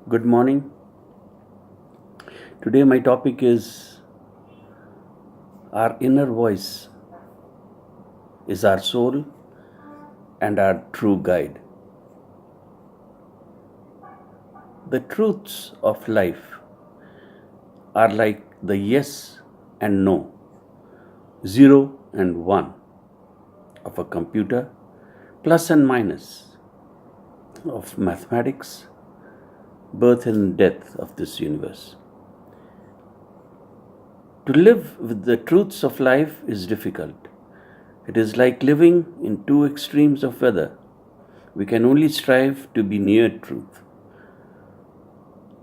Good morning. Today, my topic is our inner voice is our soul and our true guide. The truths of life are like the yes and no, 0 and 1 of a computer, plus and minus of mathematics, birth and death of this universe. To live with the truths of life is difficult. It is like living in two extremes of weather. We can only strive to be near truth.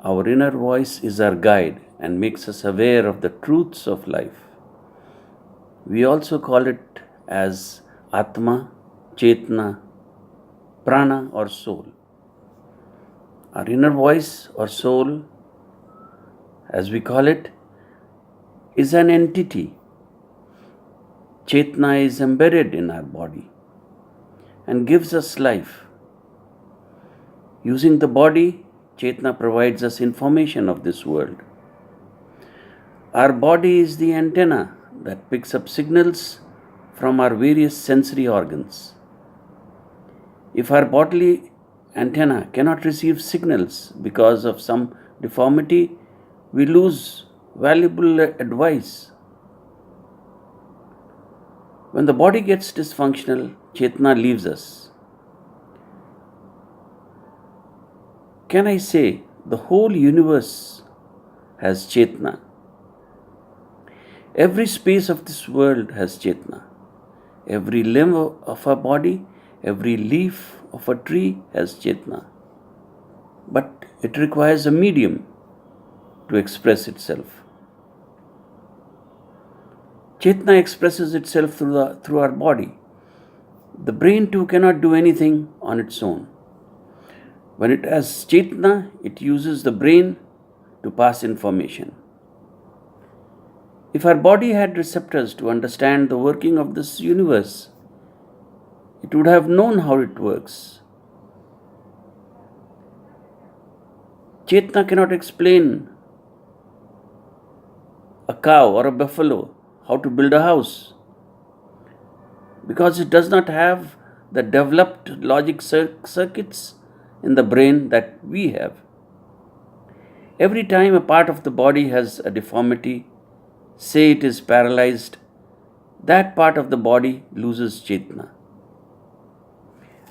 Our inner voice is our guide and makes us aware of the truths of life. We also call it as atma, chetna, prana or soul. Our inner voice or soul, as we call it, is an entity. Chetna is embedded in our body and gives us life. Using the body, Chetna provides us information of this world. Our body is the antenna that picks up signals from our various sensory organs. If our bodily antenna cannot receive signals because of some deformity, we lose valuable advice. When the body gets dysfunctional, Chetna leaves us. Can I say the whole universe has Chetna? Every space of this world has Chetna. Every limb of our body, every leaf of a tree has Chetna. But it requires a medium to express itself. Chetna expresses itself through our body. The brain too cannot do anything on its own. When it has Chetna, it uses the brain to pass information. If our body had receptors to understand the working of this universe, it would have known how it works. Chetna cannot explain a cow or a buffalo how to build a house because it does not have the developed logic circuits in the brain that we have. Every time a part of the body has a deformity, say it is paralyzed, that part of the body loses Chetna.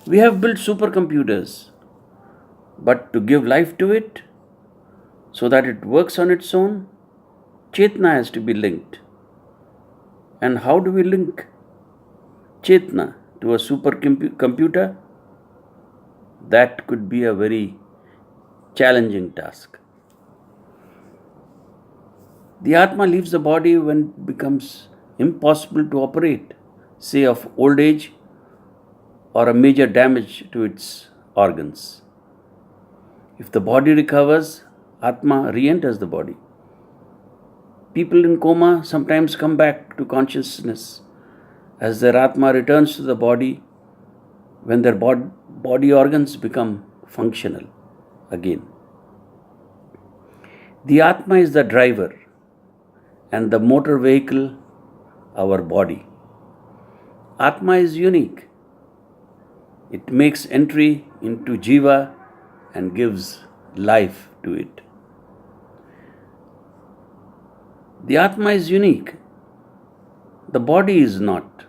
We have built supercomputers, but to give life to it, so that it works on its own, Chetna has to be linked. And how do we link Chetna to a supercomputer? That could be a very challenging task. The Atma leaves the body when it becomes impossible to operate, say of old age or a major damage to its organs. If the body recovers, Atma re-enters the body. People in coma sometimes come back to consciousness as their Atma returns to the body when their body organs become functional again. The Atma is the driver and the motor vehicle, our body. Atma is unique. It makes entry into Jiva and gives life to it. The Atma is unique. The body is not.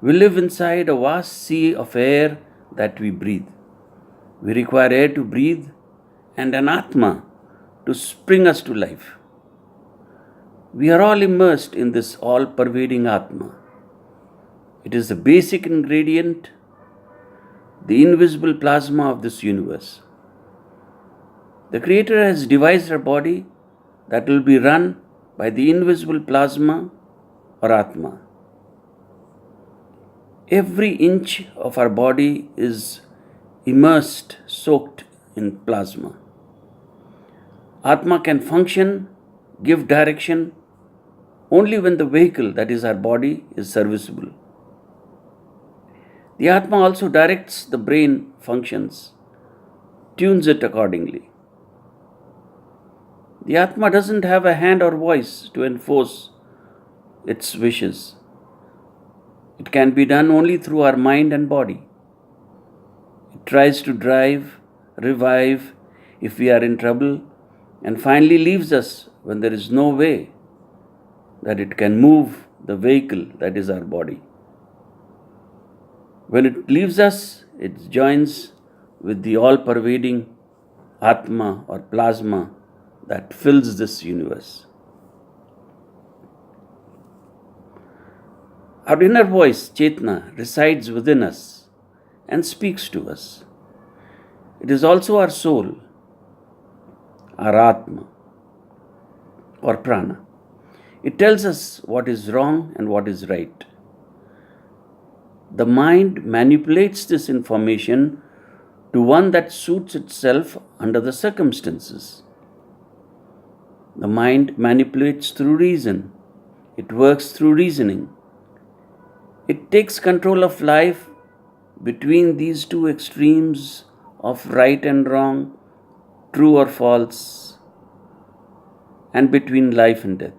We live inside a vast sea of air that we breathe. We require air to breathe and an Atma to spring us to life. We are all immersed in this all-pervading Atma. It is the basic ingredient, the invisible plasma of this universe. The Creator has devised a body that will be run by the invisible plasma or Atma. Every inch of our body is immersed, soaked in plasma. Atma can function, give direction, only when the vehicle, that is our body, is serviceable. The Atma also directs the brain functions, tunes it accordingly. The Atma doesn't have a hand or voice to enforce its wishes. It can be done only through our mind and body. It tries to drive, revive if we are in trouble, and finally leaves us when there is no way that it can move the vehicle that is our body. When it leaves us, it joins with the all-pervading atma or plasma that fills this universe. Our inner voice, Chetna, resides within us and speaks to us. It is also our soul, our atma or prana. It tells us what is wrong and what is right. The mind manipulates this information to one that suits itself under the circumstances. The mind manipulates through reason. It works through reasoning. It takes control of life between these two extremes of right and wrong, true or false, and between life and death.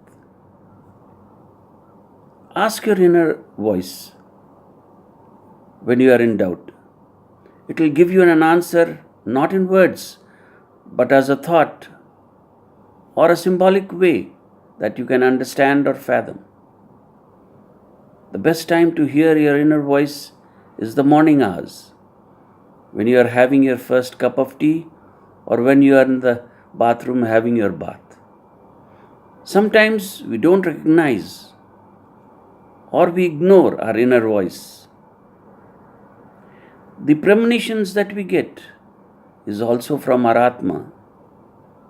Ask your inner voice when you are in doubt. It will give you an answer not in words, but as a thought or a symbolic way that you can understand or fathom. The best time to hear your inner voice is the morning hours, when you are having your first cup of tea or when you are in the bathroom having your bath. Sometimes we don't recognize or we ignore our inner voice. The premonitions that we get is also from our atma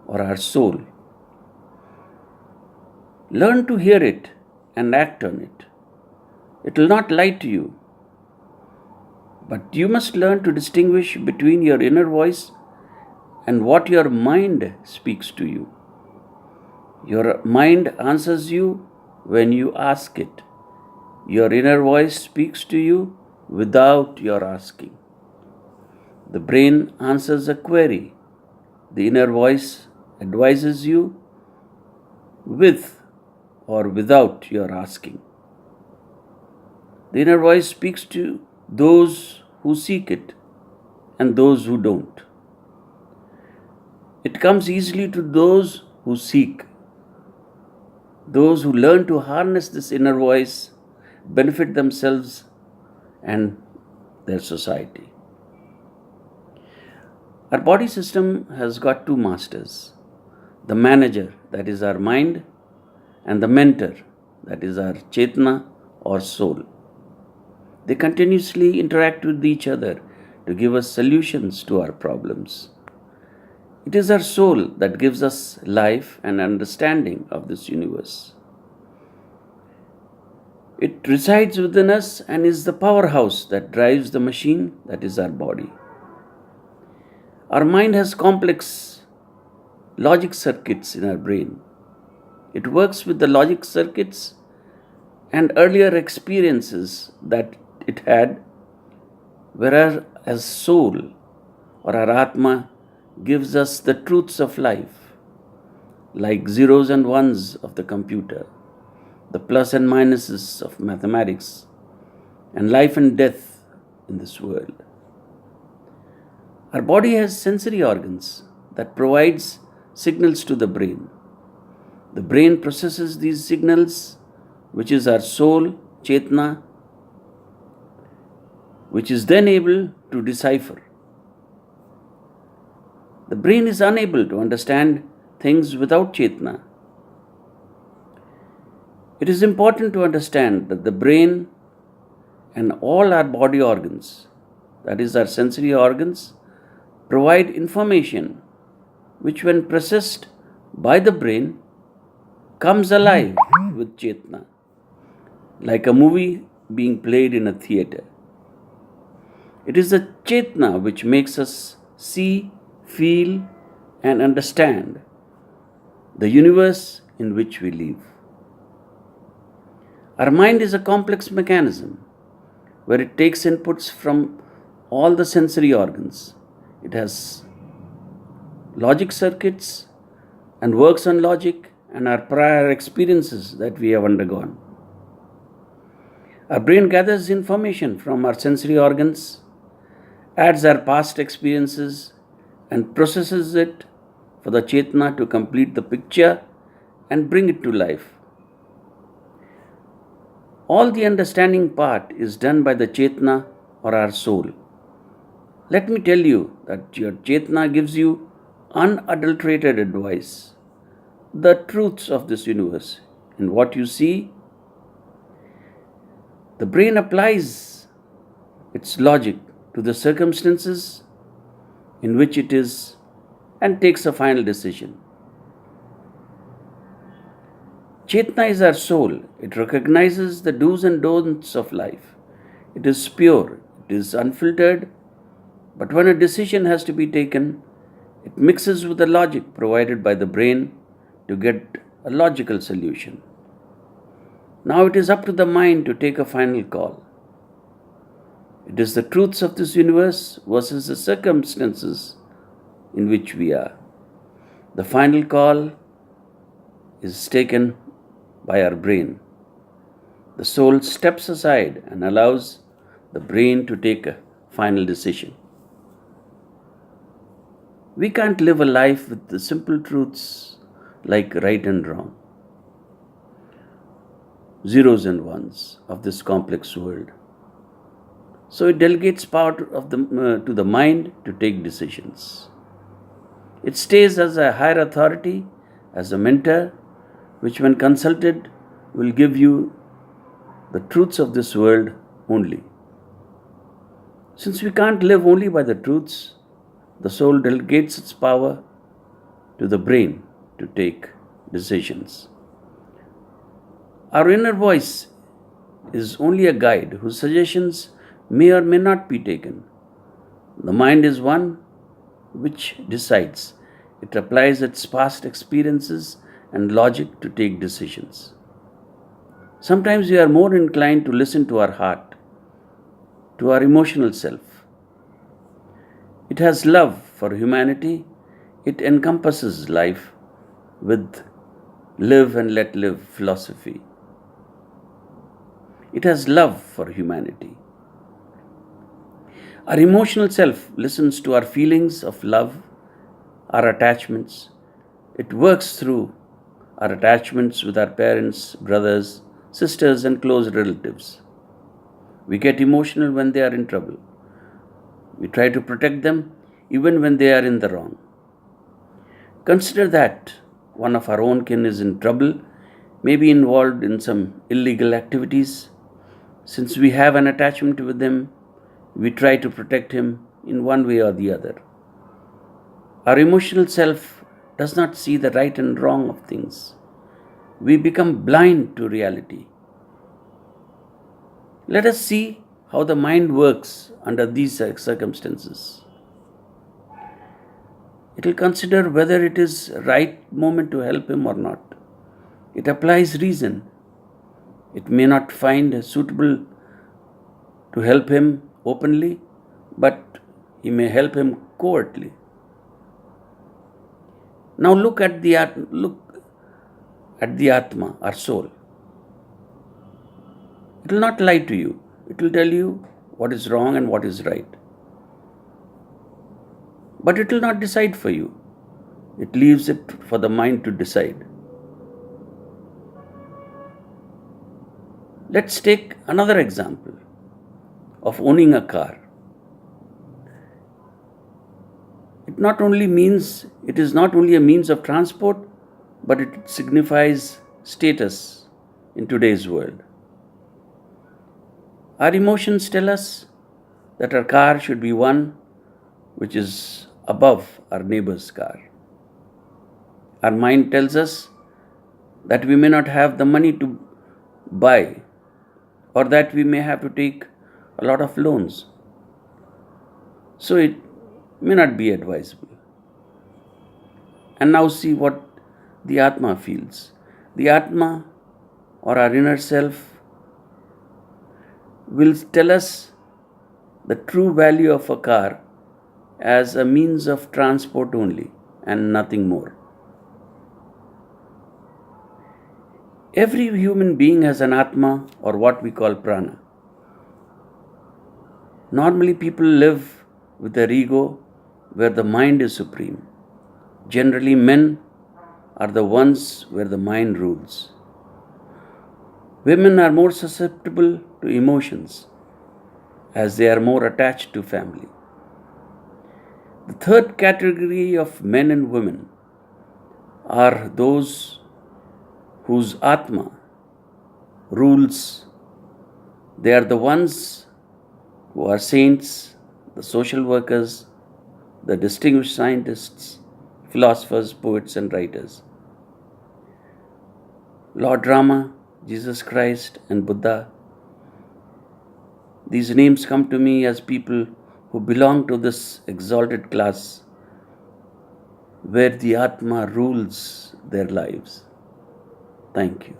or our soul. Learn to hear it and act on it. It will not lie to you. But you must learn to distinguish between your inner voice and what your mind speaks to you. Your mind answers you when you ask it. Your inner voice speaks to you without your asking. The brain answers a query. The inner voice advises you with or without your asking. The inner voice speaks to those who seek it and those who don't. It comes easily to those who seek. Those who learn to harness this inner voice benefit themselves and their society. Our body system has got two masters: the manager, that is our mind, and the mentor, that is our chetna or soul. They continuously interact with each other to give us solutions to our problems. It is our soul that gives us life and understanding of this universe. It resides within us and is the powerhouse that drives the machine that is our body. Our mind has complex logic circuits in our brain. It works with the logic circuits and earlier experiences that it had, whereas soul or our atma gives us the truths of life, like zeros and ones of the computer, the plus and minuses of mathematics, and life and death in this world. Our body has sensory organs that provides signals to the brain. The brain processes these signals, which is our soul, chetna, which is then able to decipher. The brain is unable to understand things without chetna. It is important to understand that the brain and all our body organs, that is our sensory organs, provide information which, when processed by the brain, comes alive with chetna, like a movie being played in a theater. It is the chetna which makes us see, feel, and understand the universe in which we live. Our mind is a complex mechanism where it takes inputs from all the sensory organs. It has logic circuits and works on logic and our prior experiences that we have undergone. Our brain gathers information from our sensory organs, adds our past experiences, and processes it for the Chetna to complete the picture and bring it to life. All the understanding part is done by the Chetna or our soul. Let me tell you that your Chetna gives you unadulterated advice, the truths of this universe. And what you see, the brain applies its logic to the circumstances in which it is and takes a final decision. Chetna is our soul. It recognizes the do's and don'ts of life. It is pure, it is unfiltered, but when a decision has to be taken, it mixes with the logic provided by the brain to get a logical solution. Now it is up to the mind to take a final call. It is the truths of this universe versus the circumstances in which we are. The final call is taken by our brain. The soul steps aside and allows the brain to take a final decision. We can't live a life with the simple truths like right and wrong, zeros and ones of this complex world. So it delegates power to the mind to take decisions. It stays as a higher authority, as a mentor, which when consulted will give you the truths of this world only. Since we can't live only by the truths, the soul delegates its power to the brain to take decisions. Our inner voice is only a guide whose suggestions may or may not be taken. The mind is one which decides. It applies its past experiences and logic to take decisions. Sometimes we are more inclined to listen to our heart, to our emotional self. It has love for humanity. It encompasses life with live and let live philosophy. It has love for humanity. Our emotional self listens to our feelings of love, our attachments. It works through our attachments with our parents, brothers, sisters, and close relatives. We get emotional when they are in trouble. We try to protect them even when they are in the wrong. Consider that one of our own kin is in trouble, may be involved in some illegal activities. Since we have an attachment with him, we try to protect him in one way or the other. Our emotional self does not see the right and wrong of things. We become blind to reality. Let us see how the mind works under these circumstances. It will consider whether it is right moment to help him or not. It applies reason. It may not find suitable to help him openly, but he may help him covertly. Now look at the atma, our soul. It will not lie to you. It will tell you what is wrong and what is right. But it will not decide for you. It leaves it for the mind to decide. Let's take another example of owning a car. It is not only a means of transport, but it signifies status in today's world. Our emotions tell us that our car should be one which is above our neighbor's car. Our mind tells us that we may not have the money to buy, or that we may have to take a lot of loans. So it may not be advisable. And now see what the Atma feels. The Atma, or our inner self, will tell us the true value of a car as a means of transport only and nothing more. Every human being has an atma, or what we call prana. Normally, people live with their ego where the mind is supreme. Generally, men are the ones where the mind rules. Women are more susceptible to emotions as they are more attached to family. The third category of men and women are those whose atma rules. They are the ones who are saints, the social workers, the distinguished scientists, philosophers, poets, and writers. Lord Rama, Jesus Christ, and Buddha. These names come to me as people who belong to this exalted class where the Atma rules their lives. Thank you.